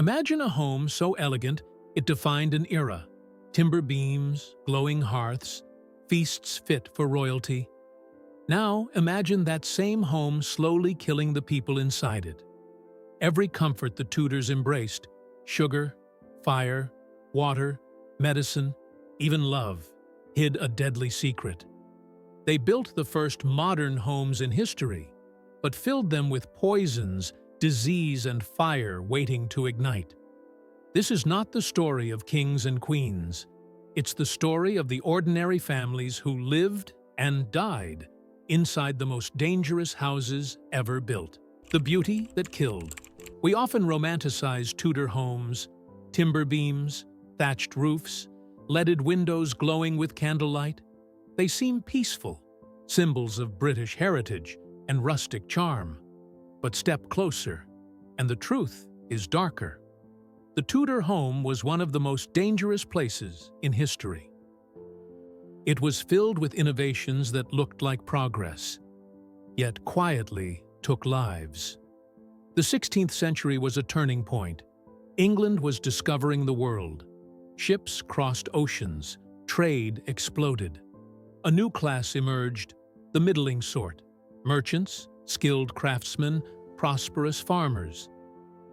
Imagine a home so elegant it defined an era. Timber beams, glowing hearths, feasts fit for royalty. Now imagine that same home slowly killing the people inside it. Every comfort the Tudors embraced, sugar, fire, water, medicine, even love, hid a deadly secret. They built the first modern homes in history, but filled them with poisons, disease, and fire waiting to ignite. This is not the story of kings and queens. It's the story of the ordinary families who lived and died inside the most dangerous houses ever built. The beauty that killed. We often romanticize Tudor homes, timber beams, thatched roofs, leaded windows glowing with candlelight. They seem peaceful, symbols of British heritage and rustic charm. But step closer, and the truth is darker. The Tudor home was one of the most dangerous places in history. It was filled with innovations that looked like progress, yet quietly took lives. The 16th century was a turning point. England was discovering the world. Ships crossed oceans, trade exploded. A new class emerged, the middling sort: merchants, skilled craftsmen, prosperous farmers.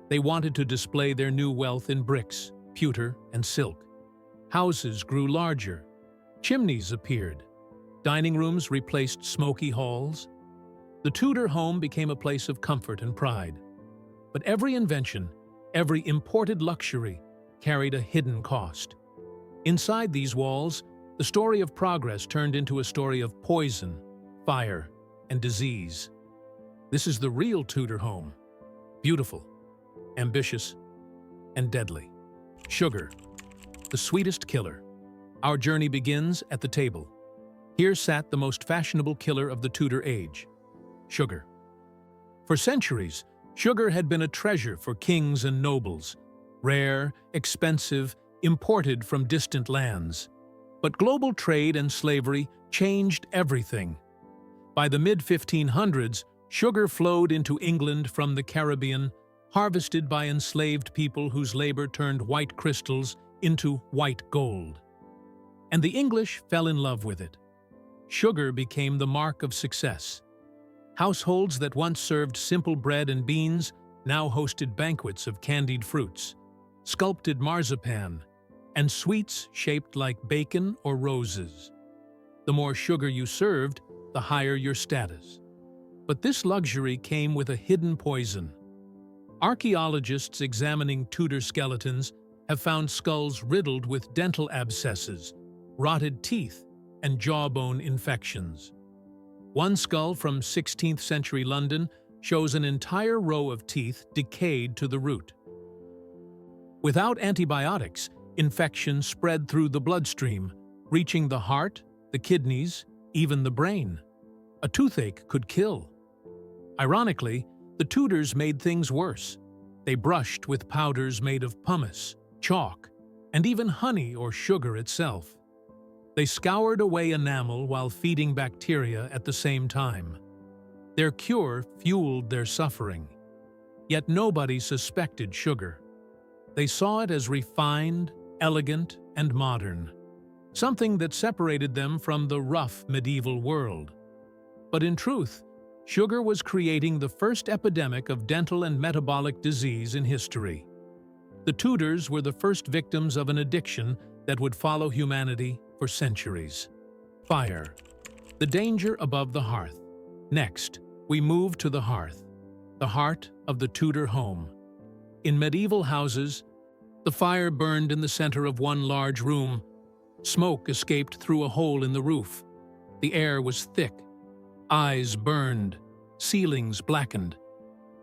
They wanted to display their new wealth in bricks, pewter, and silk. Houses grew larger. Chimneys appeared. Dining rooms replaced smoky halls. The Tudor home became a place of comfort and pride. But every invention, every imported luxury, carried a hidden cost. Inside these walls, the story of progress turned into a story of poison, fire, and disease. This is the real Tudor home. Beautiful, ambitious, and deadly. Sugar, the sweetest killer. Our journey begins at the table. Here sat the most fashionable killer of the Tudor age: sugar. For centuries, sugar had been a treasure for kings and nobles, rare, expensive, imported from distant lands. But global trade and slavery changed everything. By the mid-1500s, sugar flowed into England from the Caribbean, harvested by enslaved people whose labor turned white crystals into white gold. And the English fell in love with it. Sugar became the mark of success. Households that once served simple bread and beans now hosted banquets of candied fruits, sculpted marzipan, and sweets shaped like bacon or roses. The more sugar you served, the higher your status. But this luxury came with a hidden poison. Archaeologists examining Tudor skeletons have found skulls riddled with dental abscesses, rotted teeth, and jawbone infections. One skull from 16th century London shows an entire row of teeth decayed to the root. Without antibiotics, infection spread through the bloodstream, reaching the heart, the kidneys, even the brain. A toothache could kill. Ironically, the Tudors made things worse. They brushed with powders made of pumice, chalk, and even honey or sugar itself. They scoured away enamel while feeding bacteria at the same time. Their cure fueled their suffering. Yet nobody suspected sugar. They saw it as refined, elegant, and modern, something that separated them from the rough medieval world. But in truth, sugar was creating the first epidemic of dental and metabolic disease in history. The Tudors were the first victims of an addiction that would follow humanity for centuries. Fire, the danger above the hearth. Next, we move to the hearth, the heart of the Tudor home. In medieval houses, the fire burned in the center of one large room. Smoke escaped through a hole in the roof. The air was thick. Eyes burned. Ceilings blackened.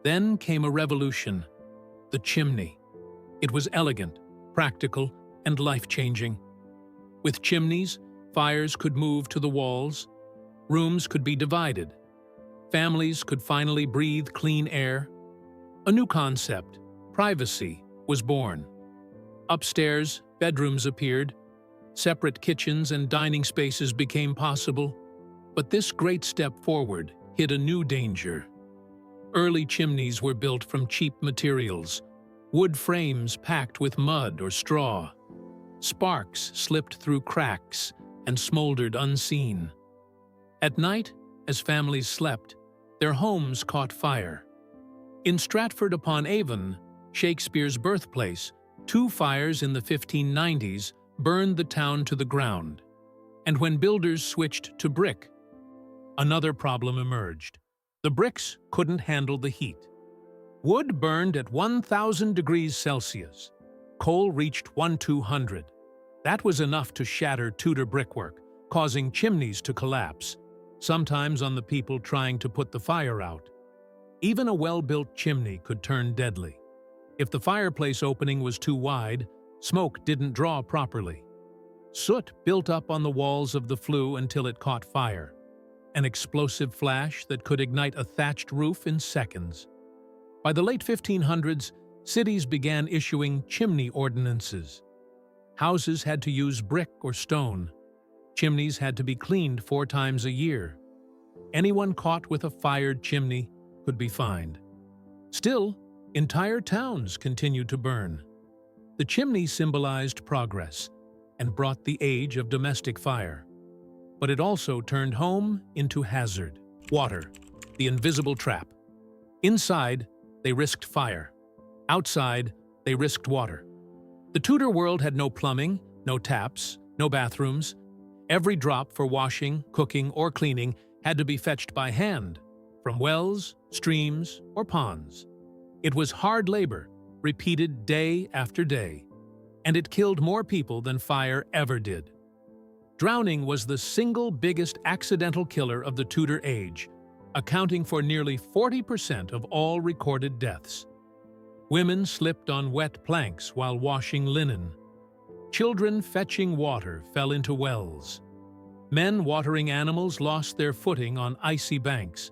Then came a revolution: the chimney. It was elegant, practical, and life-changing. With chimneys, fires could move to the walls. Rooms could be divided. Families could finally breathe clean air. A new concept, privacy, was born. Upstairs, bedrooms appeared. Separate kitchens and dining spaces became possible. But this great step forward hid a new danger. Early chimneys were built from cheap materials, wood frames packed with mud or straw. Sparks slipped through cracks and smoldered unseen. At night, as families slept, their homes caught fire. In Stratford-upon-Avon, Shakespeare's birthplace, 2 fires in the 1590s burned the town to the ground. And when builders switched to brick, another problem emerged. The bricks couldn't handle the heat. Wood burned at 1,000 degrees Celsius. Coal reached 1,200. That was enough to shatter Tudor brickwork, causing chimneys to collapse, sometimes on the people trying to put the fire out. Even a well-built chimney could turn deadly. If the fireplace opening was too wide, smoke didn't draw properly. Soot built up on the walls of the flue until it caught fire, an explosive flash that could ignite a thatched roof in seconds. By the late 1500s, cities began issuing chimney ordinances. Houses had to use brick or stone. Chimneys had to be cleaned 4 times a year. Anyone caught with a fired chimney could be fined. Still, entire towns continued to burn. The chimney symbolized progress and brought the age of domestic fire. But it also turned home into hazard. Water, the invisible trap. Inside, they risked fire. Outside, they risked water. The Tudor world had no plumbing, no taps, no bathrooms. Every drop for washing, cooking, or cleaning had to be fetched by hand, from wells, streams, or ponds. It was hard labor, repeated day after day, and it killed more people than fire ever did. Drowning was the single biggest accidental killer of the Tudor age, accounting for nearly 40% of all recorded deaths. Women slipped on wet planks while washing linen. Children fetching water fell into wells. Men watering animals lost their footing on icy banks.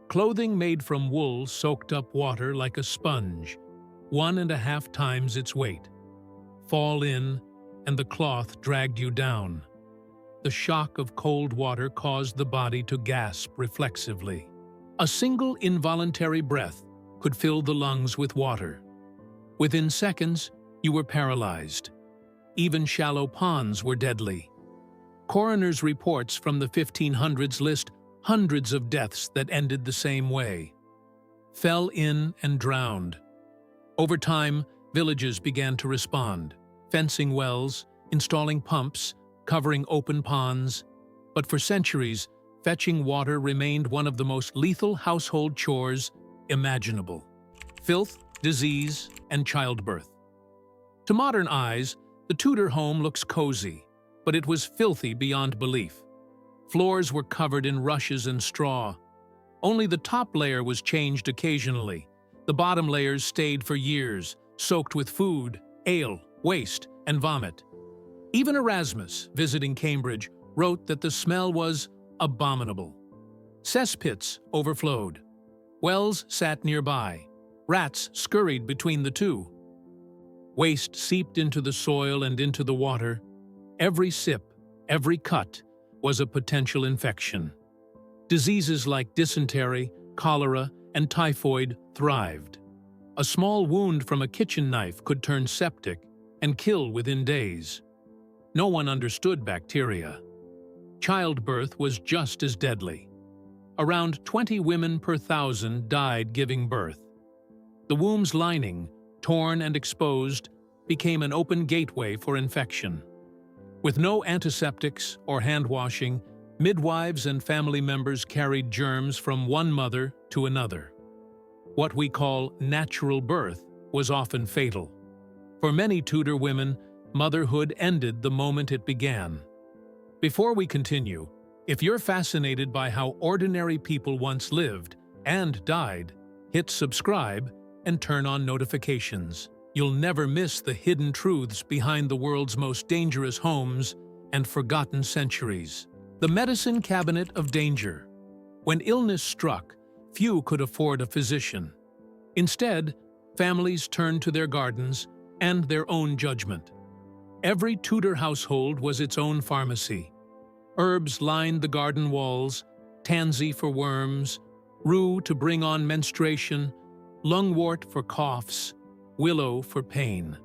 Clothing made from wool soaked up water like a sponge, 1.5 times its weight. Fall in, and the cloth dragged you down. The shock of cold water caused the body to gasp reflexively. A single involuntary breath could fill the lungs with water. Within seconds, you were paralyzed. Even shallow ponds were deadly. Coroners' reports from the 1500s list hundreds of deaths that ended the same way. Fell in and drowned. Over time, villages began to respond, fencing wells, installing pumps, covering open ponds. But for centuries, fetching water remained one of the most lethal household chores imaginable. Filth, disease, and childbirth. To modern eyes, the Tudor home looks cozy, but it was filthy beyond belief. Floors were covered in rushes and straw. Only the top layer was changed occasionally. The bottom layers stayed for years, soaked with food, ale, waste, and vomit. Even Erasmus, visiting Cambridge, wrote that the smell was abominable. Cesspits overflowed. Wells sat nearby. Rats scurried between the two. Waste seeped into the soil and into the water. Every sip, every cut, was a potential infection. Diseases like dysentery, cholera, and typhoid thrived. A small wound from a kitchen knife could turn septic and kill within days. No one understood bacteria. Childbirth was just as deadly. Around 20 women per 1,000 died giving birth. The womb's lining, torn and exposed, became an open gateway for infection. With no antiseptics or hand washing, midwives and family members carried germs from one mother to another. What we call natural birth was often fatal. For many Tudor women, motherhood ended the moment it began. Before we continue, if you're fascinated by how ordinary people once lived and died, hit subscribe and turn on notifications. You'll never miss the hidden truths behind the world's most dangerous homes and forgotten centuries. The medicine cabinet of danger. When illness struck, few could afford a physician. Instead, families turned to their gardens and their own judgment. Every Tudor household was its own pharmacy. Herbs lined the garden walls, tansy for worms, rue to bring on menstruation, lungwort for coughs, willow for pain.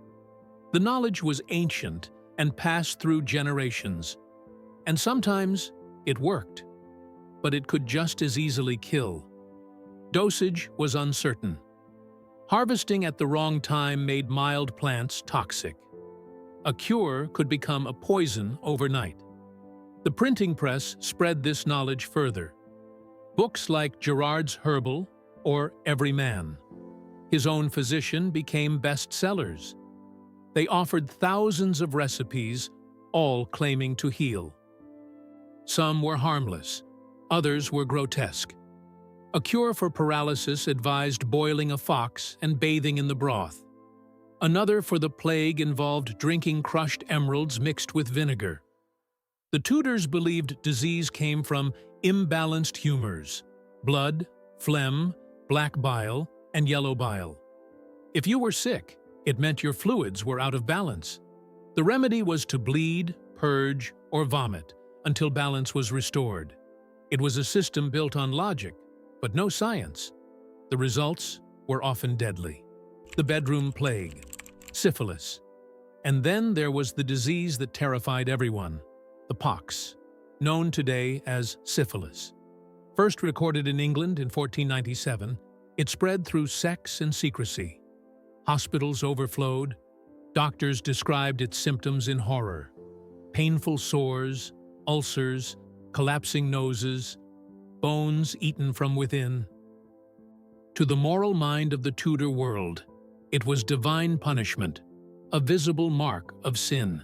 The knowledge was ancient and passed through generations, and sometimes it worked, but it could just as easily kill. Dosage was uncertain. Harvesting at the wrong time made mild plants toxic. A cure could become a poison overnight. The printing press spread this knowledge further. Books like Gerard's Herbal or Every Man, his own physician, became bestsellers. They offered thousands of recipes, all claiming to heal. Some were harmless, others were grotesque. A cure for paralysis advised boiling a fox and bathing in the broth. Another for the plague involved drinking crushed emeralds mixed with vinegar. The Tudors believed disease came from imbalanced humors: blood, phlegm, black bile, and yellow bile. If you were sick, it meant your fluids were out of balance. The remedy was to bleed, purge, or vomit until balance was restored. It was a system built on logic, but no science. The results were often deadly. The bedroom plague, syphilis. And then there was the disease that terrified everyone, the pox, known today as syphilis. First recorded in England in 1497, it spread through sex and secrecy. Hospitals overflowed. Doctors described its symptoms in horror: painful sores, ulcers, collapsing noses, bones eaten from within. To the moral mind of the Tudor world, it was divine punishment, a visible mark of sin.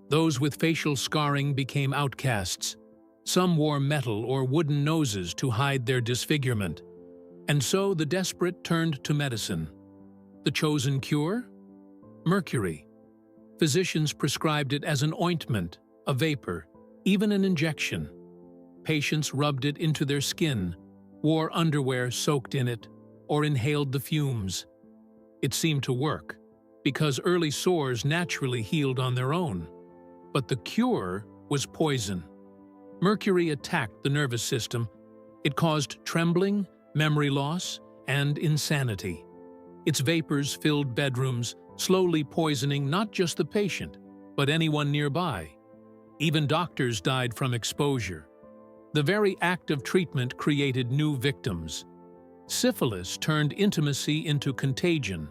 Those with facial scarring became outcasts. Some wore metal or wooden noses to hide their disfigurement. And so the desperate turned to medicine. The chosen cure? Mercury. Physicians prescribed it as an ointment, a vapor, even an injection. Patients rubbed it into their skin, wore underwear soaked in it, or inhaled the fumes. It seemed to work, because early sores naturally healed on their own. But the cure was poison. Mercury attacked the nervous system. It caused trembling, memory loss, and insanity. Its vapors filled bedrooms, slowly poisoning not just the patient, but anyone nearby. Even doctors died from exposure. The very act of treatment created new victims. Syphilis turned intimacy into contagion,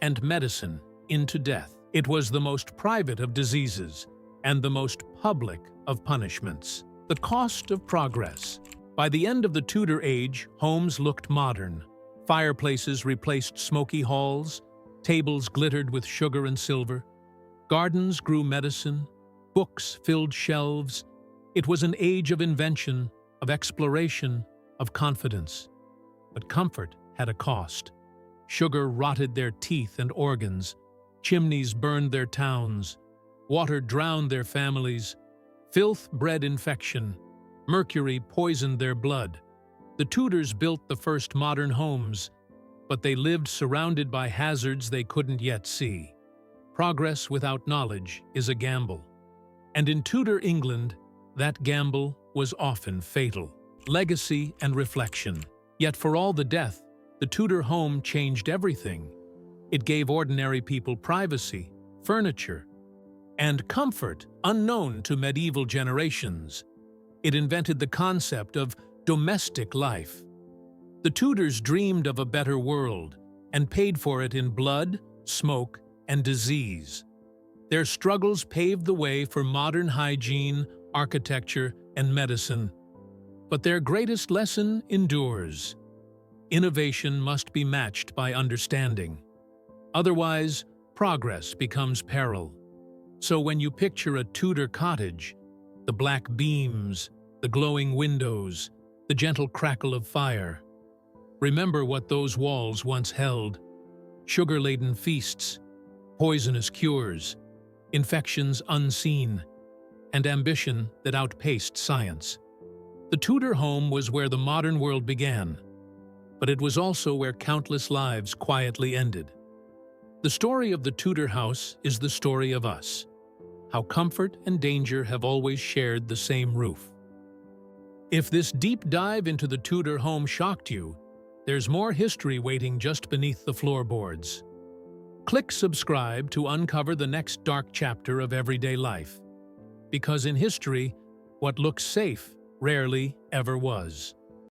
and medicine into death. It was the most private of diseases, and the most public of punishments. The cost of progress. By the end of the Tudor age, homes looked modern. Fireplaces replaced smoky halls, tables glittered with sugar and silver, gardens grew medicine, books filled shelves. It was an age of invention, of exploration, of confidence. But comfort had a cost. Sugar rotted their teeth and organs, chimneys burned their towns, water drowned their families, filth bred infection, mercury poisoned their blood. The Tudors built the first modern homes, but they lived surrounded by hazards they couldn't yet see. Progress without knowledge is a gamble. And in Tudor England, that gamble was often fatal. Legacy and reflection. Yet for all the death, the Tudor home changed everything. It gave ordinary people privacy, furniture, and comfort unknown to medieval generations. It invented the concept of domestic life. The Tudors dreamed of a better world and paid for it in blood, smoke, and disease. Their struggles paved the way for modern hygiene, architecture, and medicine. But their greatest lesson endures. Innovation must be matched by understanding. Otherwise, progress becomes peril. So when you picture a Tudor cottage, the black beams, the glowing windows, the gentle crackle of fire, remember what those walls once held: sugar-laden feasts, poisonous cures, infections unseen, and ambition that outpaced science. The Tudor home was where the modern world began, but it was also where countless lives quietly ended. The story of the Tudor house is the story of us, how comfort and danger have always shared the same roof. If this deep dive into the Tudor home shocked you, there's more history waiting just beneath the floorboards. Click subscribe to uncover the next dark chapter of everyday life. Because in history, what looks safe rarely ever was.